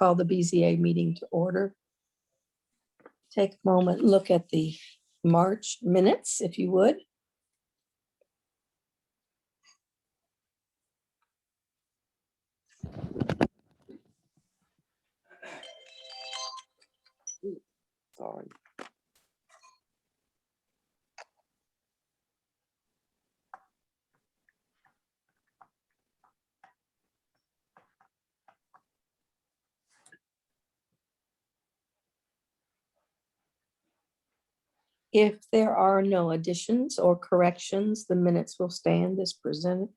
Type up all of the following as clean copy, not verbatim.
call the BZA meeting to order. Take a moment, look at the March minutes, if you would. Sorry. If there are no additions or corrections, the minutes will stand as presented.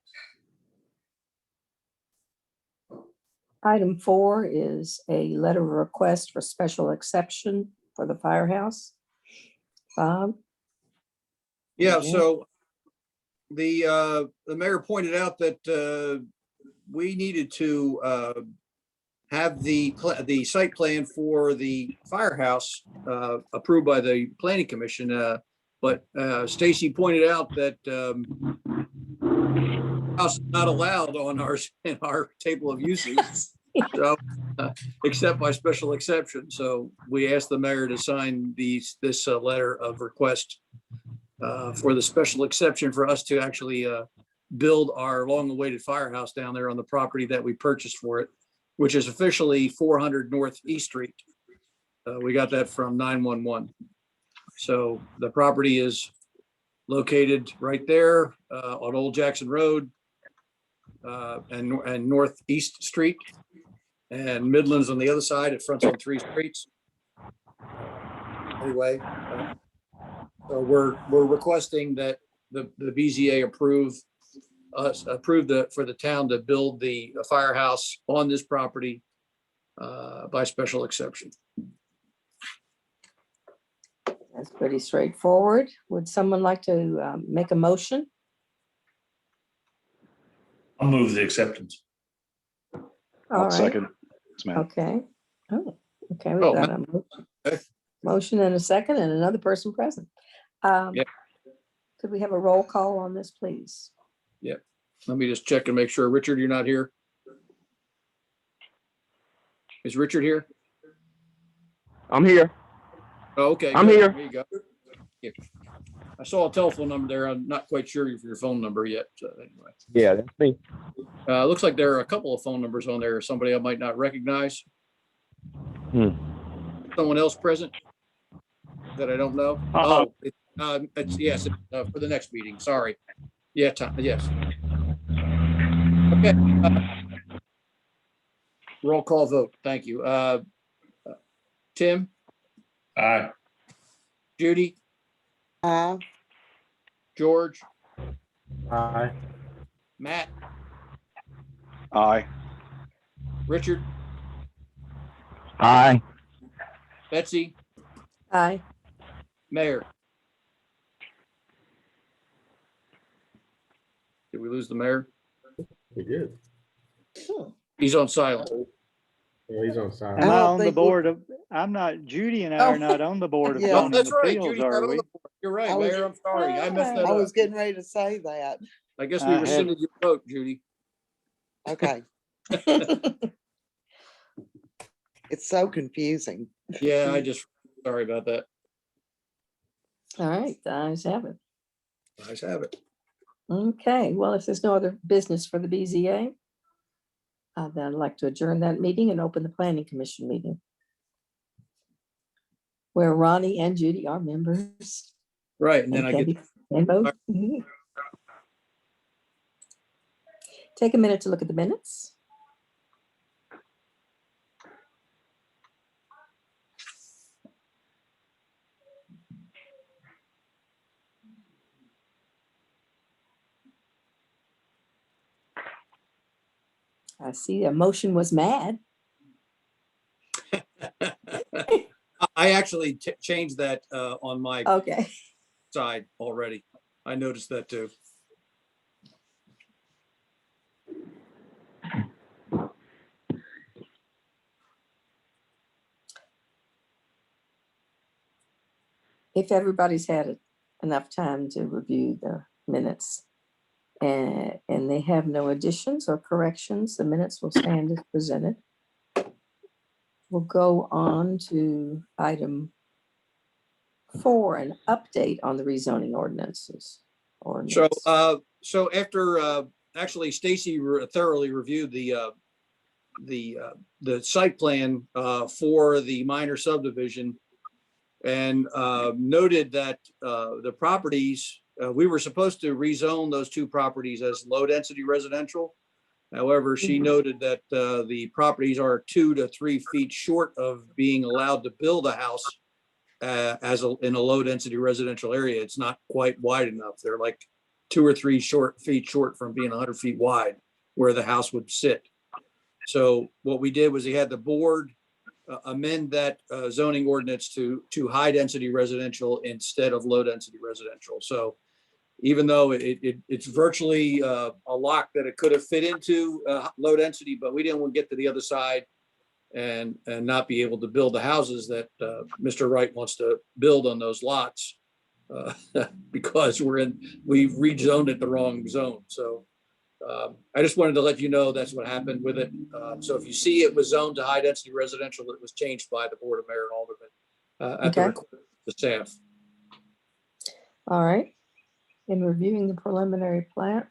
Item 4 is a letter of request for special exception for the firehouse. Bob? Yeah, Mhm. so the mayor pointed out that we needed to have the site plan for the firehouse approved by the planning commission. But Stacy pointed out that house is not allowed on in our table of uses. So, except by special exception. So we asked the mayor to sign this letter of request for the special exception for us to actually build our long-awaited firehouse down there on the property that we purchased for it, which is officially 400 North East Street. We got that from 911. So the property is located right there on Old Jackson Road and Northeast Street, and Midlands on the other side. It fronts on 3 streets. Anyway, so we're requesting that the BZA approve for the town to build the firehouse on this property by special exception. That's pretty straightforward. Would someone like to make a motion? I'll move the acceptance. All I'll right. second. Yes, ma'am. Okay. Oh, okay. We've Oh, got a motion and a second and another person present. Yep. Could we have a roll call on this, please? Let me just check and make sure. Richard, you're not here? Is Richard here? I'm here. Oh, okay. I'm good. here. There you go. Yeah. I saw a telephone number there. I'm not quite sure of your phone number yet. So anyway, Yeah, that's me. looks like there are a couple of phone numbers on there. Somebody I might not recognize. Someone else present that I don't know. Oh, it's yes, for the next meeting. Sorry. Yeah, Tom, yes. Okay. Roll call vote. Thank you. Tim, Aye. Judy, George, Aye. Matt, Aye. Richard, Aye. Betsy, Aye. Mayor. Did we lose the mayor? We did. He's on silent. Yeah, he's on Am silent. I don't on the think we- board of, I'm not, Judy and I Oh. are not on the board of Yeah. Oh, zoning that's right. appeals, Judy's not are on we? the board. You're right, I was- Mayor. I'm sorry. I messed that I up. was getting ready to say that. I guess we I had- rescinded your vote, Judy. Okay. It's so confusing. Yeah, sorry about that. All right, the ayes have it. Nice have it. Okay, well, if there's no other business for the BZA, then I'd like to adjourn that meeting and open the planning commission meeting, where Ronnie and Judy are members. Right, and then and I can get, be- and vote. Mhm. Take a minute to look at the minutes. I see a motion was mad. I actually changed that on my Okay. side already. I noticed that too. If everybody's had enough time to review the minutes and they have no additions or corrections, the minutes will stand as presented. We'll go on to item 4, an update on the rezoning ordinances. So, Ordinance. so after, actually Stacy thoroughly reviewed the site plan, for the minor subdivision and, noted that, the properties, we were supposed to rezone those 2 properties as low-density residential. However, she noted that, the properties are 2 to 3 feet short of being allowed to build a house, in a low-density residential area. It's not quite wide enough. They're like 2 or 3 feet short from being 100 feet wide where the house would sit. So what we did was we had the board amend that zoning ordinance to high-density residential instead of low-density residential. So even though it's virtually a lock that it could have fit into low-density, but we didn't want to get to the other side and not be able to build the houses that Mr. Wright wants to build on those lots because we rezoned it the wrong zone. So I just wanted to let you know that's what happened with it. So if you see it was zoned to high-density residential, it was changed by the Board of Mayor and Aldermen at the Okay. request of the staff. All right. In reviewing the preliminary plat,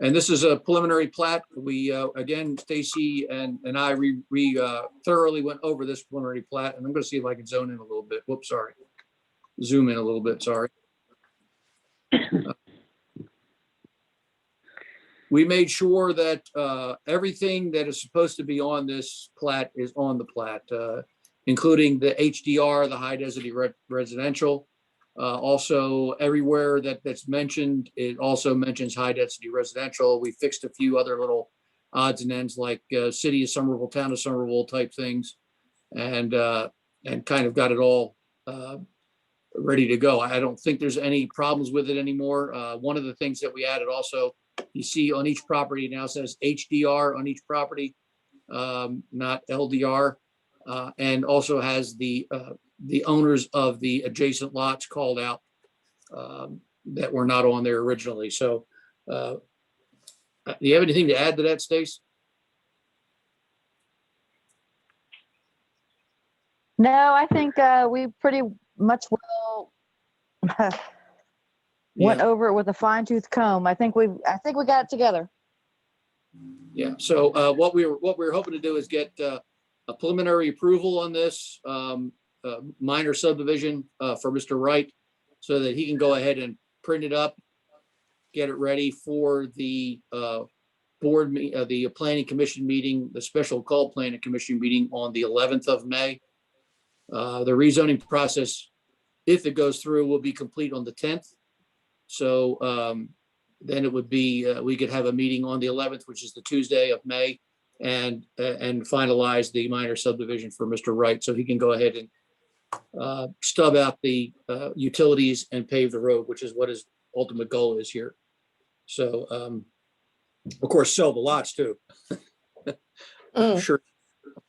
And this is a preliminary plat. We, again, Stacy and I, we thoroughly went over this preliminary plat, and I'm going to see if I can zone in a little bit. Whoops, sorry. Zoom in a little bit, sorry. We made sure that everything that is supposed to be on this plat is on the plat, including the HDR, the high density residential. Also, everywhere that's mentioned, it also mentions high density residential. We fixed a few other little odds and ends like city of Somerville, town of Somerville type things, and kind of got it all ready to go. I don't think there's any problems with it anymore. One of the things that we added also, you see on each property now says HDR on each property, not LDR, and also has the owners of the adjacent lots called out that were not on there originally. So do you have anything to add to that, Stace? No, I think we pretty much well went Yeah. over it with a fine tooth comb. I think we got it together. Yeah, so what we were hoping to do is get a preliminary approval on this minor subdivision for Mr. Wright so that he can go ahead and print it up, get it ready for the the planning commission meeting, the special call planning commission meeting on the 11th of May. The rezoning process, if it goes through, will be complete on the 10th. So then it would be, we could have a meeting on the 11th, which is the Tuesday of May, and finalize the minor subdivision for Mr. Wright, so he can go ahead and stub out the utilities and pave the road, which is what his ultimate goal is here. So, of course, sell the lots too. I'm sure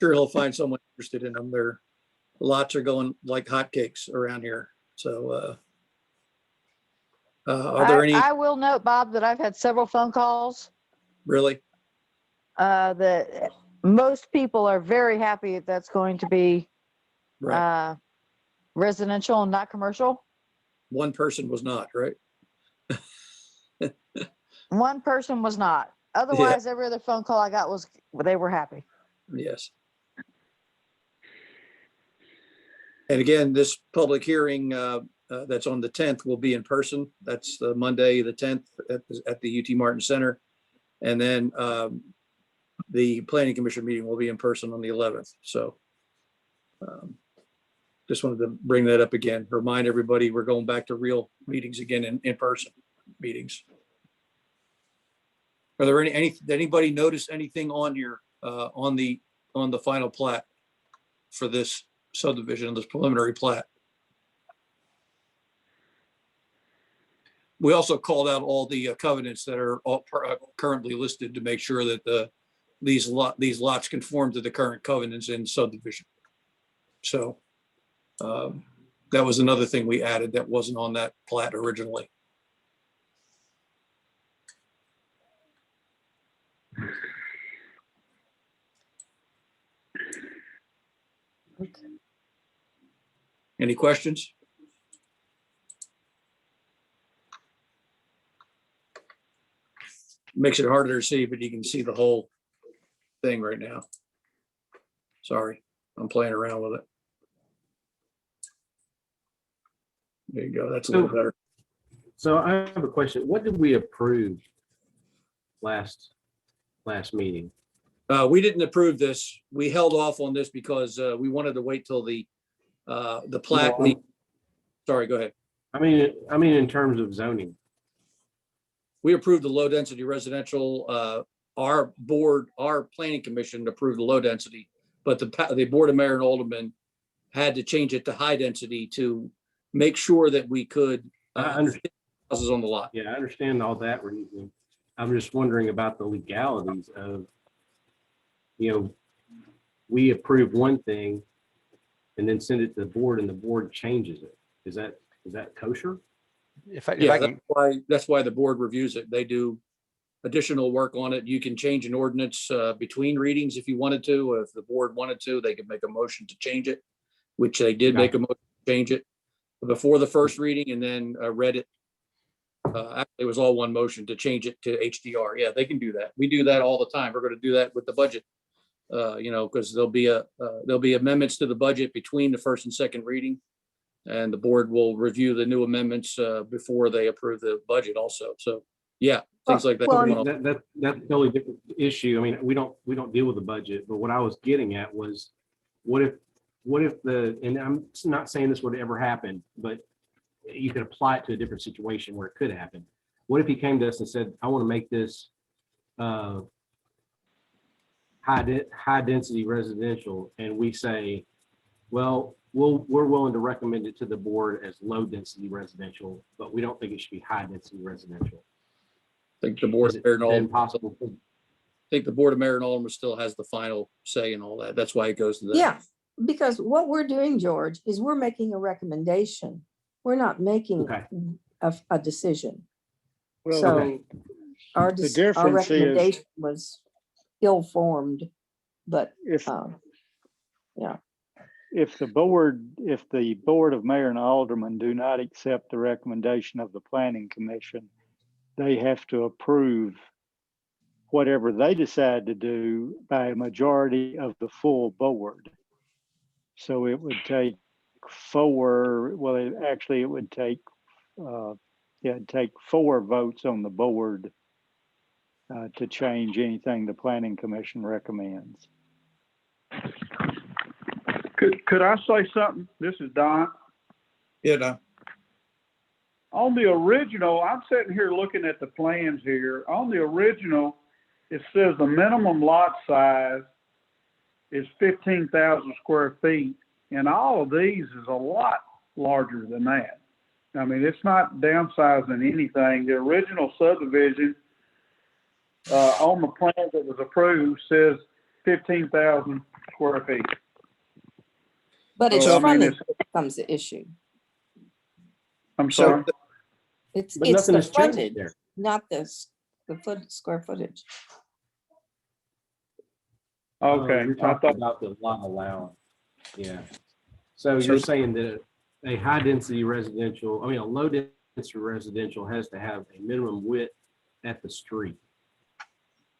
he'll find someone interested in them. The lots are going like hotcakes around here. So, are there any I will note, Bob, that I've had several phone calls really? that most people are very happy that that's going to be Right. residential and not commercial. One person was not, right? One person was not. Otherwise, every other phone call I got was they were happy. Yes. And again, this public hearing that's on the 10th will be in person. That's the Monday, the 10th at the UT Martin Center. And then the planning commission meeting will be in person on the 11th. So just wanted to bring that up again, remind everybody we're going back to real meetings again, in person meetings. Are there did anybody notice anything on your on the final plat for this subdivision, this preliminary plat? We also called out all the covenants that are currently listed to make sure that these lots conform to the current covenants in subdivision. So that was another thing we added that wasn't on that plat originally. Any questions? Makes it harder to see, but you can see the whole thing right now. Sorry, I'm playing around with it. There you go. That's a little better. So I have a question. What did we approve last meeting? We didn't approve this. We held off on this because we wanted to wait till the plat. Sorry, go ahead. I mean, in terms of zoning. We approved the low density residential. Our board, our planning commission approved the low density, but the board of mayor and aldermen had to change it to high density to make sure that we could I understand. houses on the lot. Yeah, I understand all that reasoning. I'm just wondering about the legalities of, we approve one thing and then send it to the board and the board changes it. Is that kosher? Yeah, that's why the board reviews it. They do additional work on it. You can change an ordinance between readings if you wanted to. If the board wanted to, they could make a motion to change it, which they did make a motion to change it before the first reading and then read it. Actually, it was all one motion to change it to HDR. Yeah, they can do that. We do that all the time. We're going to do that with the budget, because there'll be amendments to the budget between the first and second reading. And the board will review the new amendments before they approve the budget also. So, yeah, things like that. Well, That's a totally different issue. I mean, we don't deal with the budget, but what I was getting at was, what if and I'm not saying this would ever happen, but you could apply it to a different situation where it could happen. What if he came to us and said, I want to make this high density residential, and we say, well, we're willing to recommend it to the board as low density residential, but we don't think it should be high density residential. I think the board of mayor and aldermen, Possible. I think the board of mayor and aldermen still has the final say in all that. That's why it goes to them. Yeah, because what we're doing, George, is we're making a recommendation. We're not making Okay. a decision. Well, So our the our difference is- recommendation was ill-formed, but if, yeah. if the board of mayor and aldermen do not accept the recommendation of the planning commission, they have to approve whatever they decide to do by a majority of the full board. So it would take it would take, it'd take 4 votes on the board to change anything the planning commission recommends. Could I say something? This is Don. Yeah, no. On the original, I'm sitting here looking at the plans here. On the original, it says the minimum lot size is 15,000 square feet. And all of these is a lot larger than that. I mean, it's not downsizing anything. The original subdivision on the plan that was approved says 15,000 square feet. But it's So, I mean, frontage it's- becomes the issue. I'm sorry. It's But the nothing has changed frontage, there. not the square footage. Okay. You're I talking thought, about the lot allowance. Yeah. So you're saying that a high density residential, a low density residential has to have a minimum width at the street.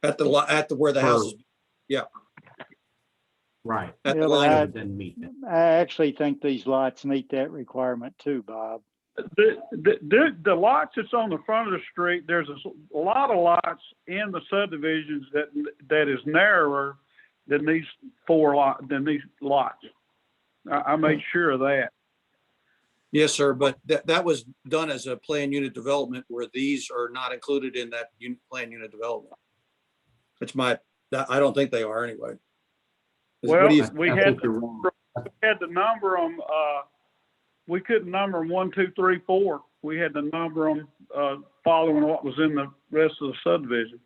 At the where the house is. Right. At the Yeah, but line of- It doesn't meet that. I actually think these lots meet that requirement too, Bob. the lots that's on the front of the street, there's a lot of lots in the subdivisions that is narrower than these lots. I made sure of that. Yes, sir, but that was done as a plan unit development where these are not included in that plan unit development. I don't think they are anyway. Well, What do you- we I had think you're wrong. to number them, we couldn't number them 1, 2, 3, 4. We had to number them following what was in the rest of the subdivision.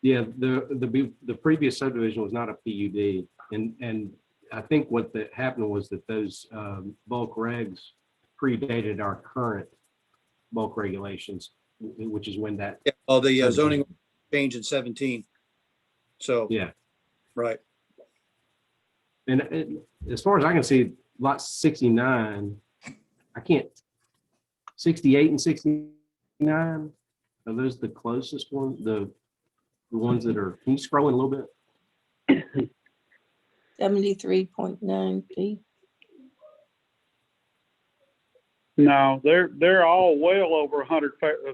Yeah, the previous subdivision was not a PUD, and I think what happened was that those bulk regs predated our current bulk regulations, which is when that. Oh, the zoning change in 17. So, Yeah. right. as far as I can see, lot 69, I can't, 68 and 69, are those the closest ones, the ones that are, can you scroll in a little bit? 73.9 feet. No, they're all well over 100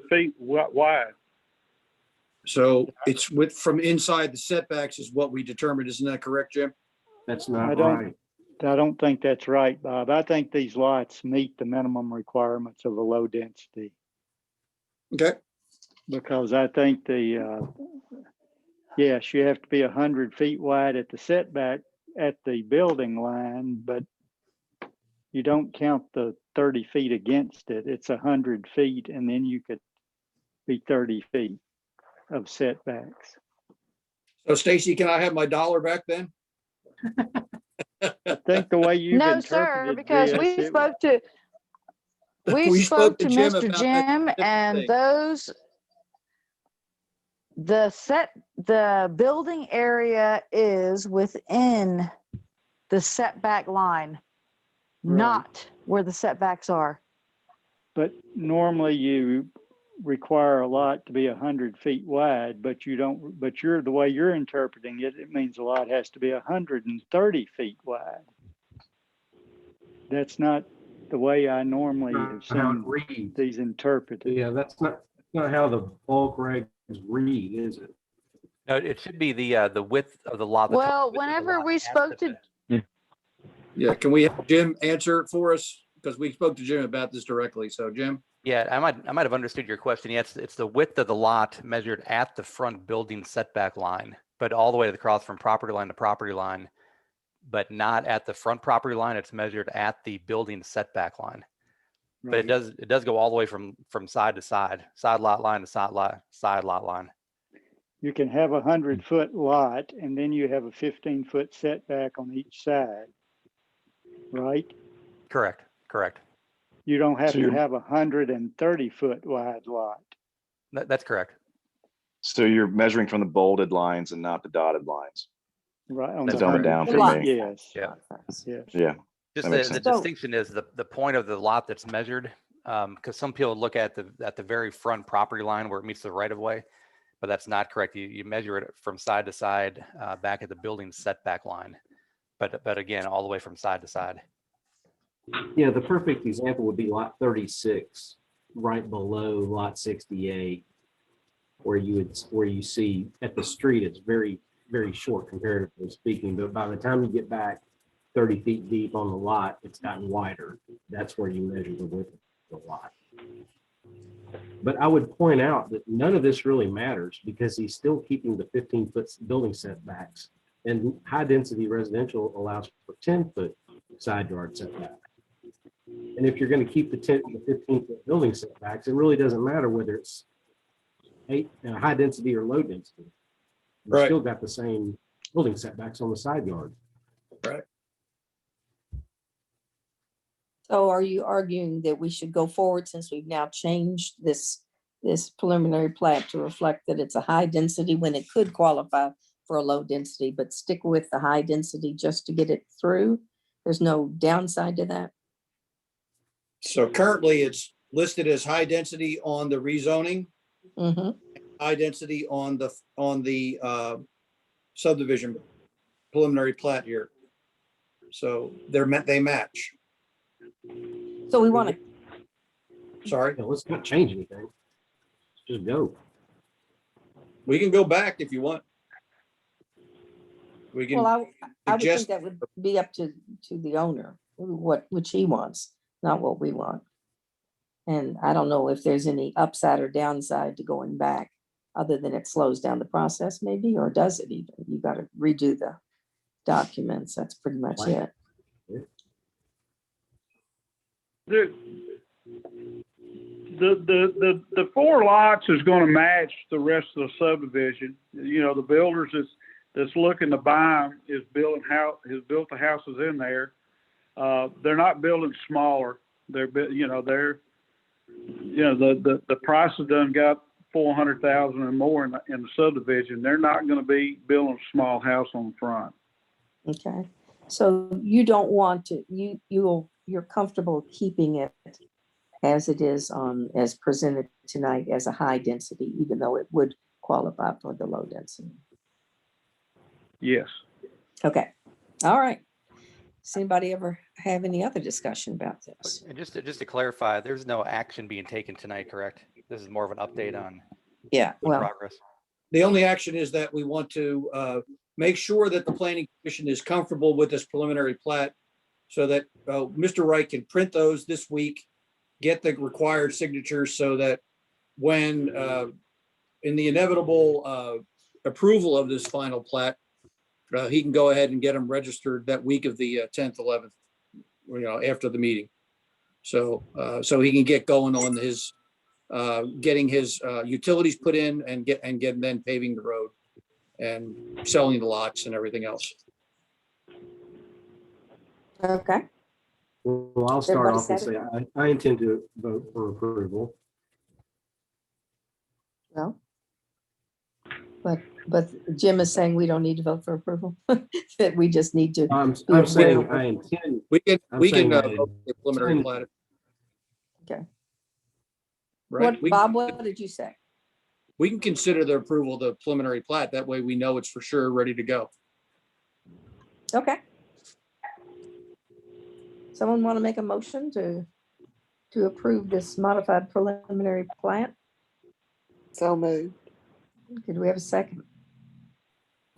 feet wide. So it's from inside the setbacks is what we determined. Isn't that correct, Jim? That's I not don't- right. I don't think that's right, Bob. I think these lots meet the minimum requirements of a low density, Okay. because I think yes, you have to be 100 feet wide at the setback at the building line, but you don't count the 30 feet against it. It's 100 feet, and then you could be 30 feet of setbacks. So Stacy, can I have my dollar back then? I think the way you've No, sir, interpreted because this, we it- spoke to, we We spoke to Jim Mr. about that Jim, and thing. those, the building area is within the setback line, Right. not where the setbacks are. But normally you require a lot to be 100 feet wide, but you don't, but the way you're interpreting it, it means a lot has to be 130 feet wide. That's not the way I normally have Not how it seen reads. these interpreted. Yeah, that's not how the bulk regs read, is it? No, it should be the width of the lot. the total Well, width of the whenever lot we at spoke the- to, Yeah. Can we have Jim answer it for us? Because we spoke to Jim about this directly. So Jim? Yeah, I might have understood your question. Yes, it's the width of the lot measured at the front building setback line, but all the way across from property line to property line, but not at the front property line. It's measured at the building setback line. But Right. it does go all the way from side to side lot line to side lot line. You can have 100-foot lot, and then you have a 15-foot setback on each side, right? Correct. You don't have So to you're- have a 130-foot wide lot. That's correct. So you're measuring from the bolded lines and not the dotted lines. Right. On That's the correct. 100 Dumb it down feet, for me. Yes. Yeah. Yes. Yeah. Just That makes the sense. distinction is the point of the lot that's measured, because some people look at the very front property line where it meets the right of way, but that's not correct. You measure it from side to side, back at the building setback line, but again, all the way from side to side. Yeah, the perfect example would be lot 36, right below lot 68, where you see at the street, it's very, very short comparatively speaking, but by the time you get back 30 feet deep on the lot, it's gotten wider. That's where you measure the width of the lot. But I would point out that none of this really matters because he's still keeping the 15-foot building setbacks, and high density residential allows for 10-foot side yard setback. And if you're going to keep the 10 to 15-foot building setbacks, it really doesn't matter whether it's high density or low density. You've Right. still got the same building setbacks on the side yard. So are you arguing that we should go forward since we've now changed this preliminary plat to reflect that it's a high density when it could qualify for a low density, but stick with the high density just to get it through? There's no downside to that? So currently it's listed as high density on the rezoning, Mm-hmm. high density on the subdivision preliminary plat here. So they match. So we want to, Sorry, Yeah, let's not change anything. Just go. we can go back if you want. We can, well, I would think suggest- that would be up to the owner, which he wants, not what we want. And I don't know if there's any upside or downside to going back, other than it slows down the process maybe, or does it even? You got to redo the documents. That's pretty much Right. it. The four lots is gonna match the rest of the subdivision. You know, the builders that's looking to buy them has built the houses in there. They're not building smaller. The price has done got 400,000 and more in the subdivision. They're not gonna be building a small house on the front. Okay. So you don't want to, you're comfortable keeping it as it is as presented tonight as a high density, even though it would qualify for the low density. Yes. Okay, all right. Does anybody ever have any other discussion about this? And just to clarify, there's no action being taken tonight, correct? This is more of an update on Yeah, well, progress. The only action is that we want to make sure that the planning commission is comfortable with this preliminary plat so that Mr. Wright can print those this week, get the required signatures so that when in the inevitable approval of this final plat, he can go ahead and get them registered that week of the 10th, 11th, after the meeting. So he can get going on his getting his utilities put in and then paving the road and selling the lots and everything else. okay, Well, I'll start Everybody off and say satisfied? I intend to vote for approval. well. But Jim is saying we don't need to vote for approval, that we just need to. I'm Be saying agreeable. I intend. We can I'm vote saying I for the preliminary intend- plat. Okay. Right? What, Bob, what did you say? We can consider the approval of the preliminary plat. That way we know it's for sure ready to go. Okay. Someone want to make a motion to approve this modified preliminary plat? So moved. Could we have a second?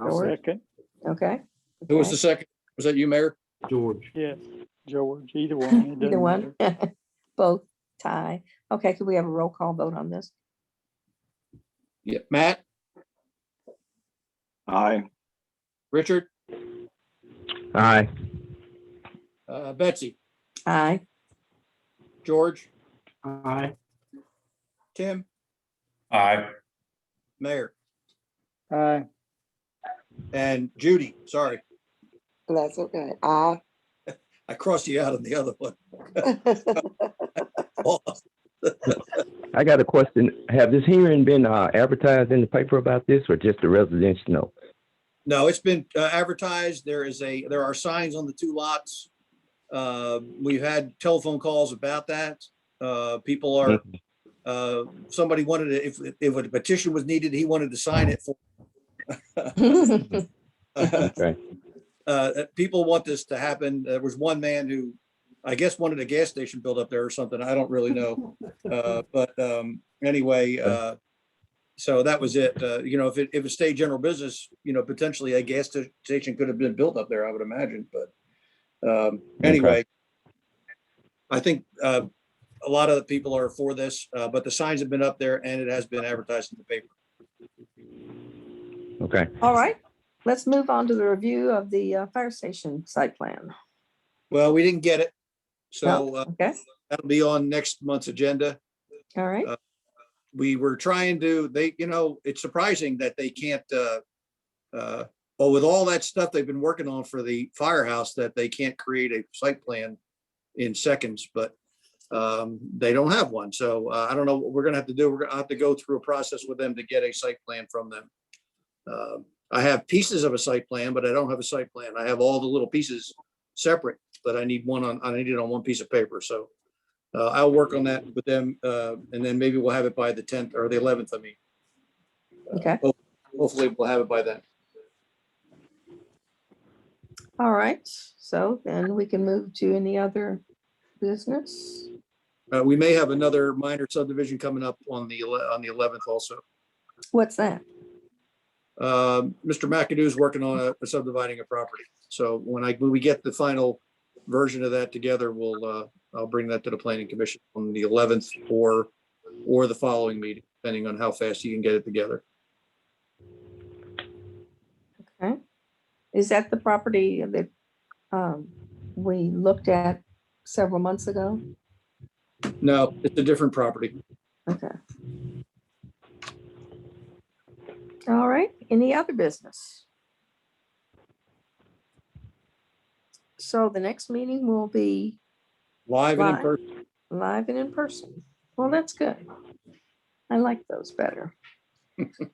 I'll George? say Second, Okay. Who was okay. the second? Was that you, Mayor? George. yes, George, either one. it Either doesn't one, matter. both tie. Okay, could we have a roll call vote on this? Yeah. Matt, Aye. Richard, Aye. Betsy, Aye. George, Aye. Tim, Aye. Mayor, Aye, and Judy. Sorry, That's okay. I. I crossed you out on the other one. I got a question. Have this hearing been advertised in the paper about this or just the residents know? No, it's been advertised. There are signs on the two lots. We've had telephone calls about that. People are, somebody wanted to, if a petition was needed, he wanted to sign it for. Okay. People want this to happen. There was one man who, I guess, wanted a gas station built up there or something. I don't really know. But anyway, so that was it. If it stayed general business, potentially a gas station could have been built up there, I would imagine. But anyway, I think a lot of the people are for this, but the signs have been up there and it has been advertised in the paper. Okay. All right, let's move on to the review of the fire station site plan. Well, we didn't get it. No, So okay, that'll be on next month's agenda. all right. We were trying to, it's surprising that they can't, well, with all that stuff they've been working on for the firehouse, that they can't create a site plan in seconds, but they don't have one. So I don't know what we're gonna have to do. We're gonna have to go through a process with them to get a site plan from them. I have pieces of a site plan, but I don't have a site plan. I have all the little pieces separate, but I need it on one piece of paper. So I'll work on that with them, and then maybe we'll have it by the 10th or the 11th. I mean, Okay, hopefully we'll have it by then. all right. So then we can move to any other business. We may have another minor subdivision coming up on the 11th also. What's that? Mr. McAdoo is working on a subdividing a property. So when we get the final version of that together, I'll bring that to the planning commission on the 11th or the following meeting, depending on how fast you can get it together. Okay. Is that the property that we looked at several months ago? No, it's a different property. Okay. All right, any other business? So the next meeting will be Live and in Live. person. live and in person. Well, that's good. I like those better.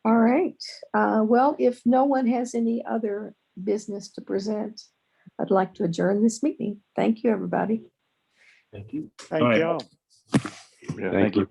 All right, well, if no one has any other business to present, I'd like to adjourn this meeting. Thank you, everybody. Thank you. Thank All right. y'all. Yeah, Thank thank you.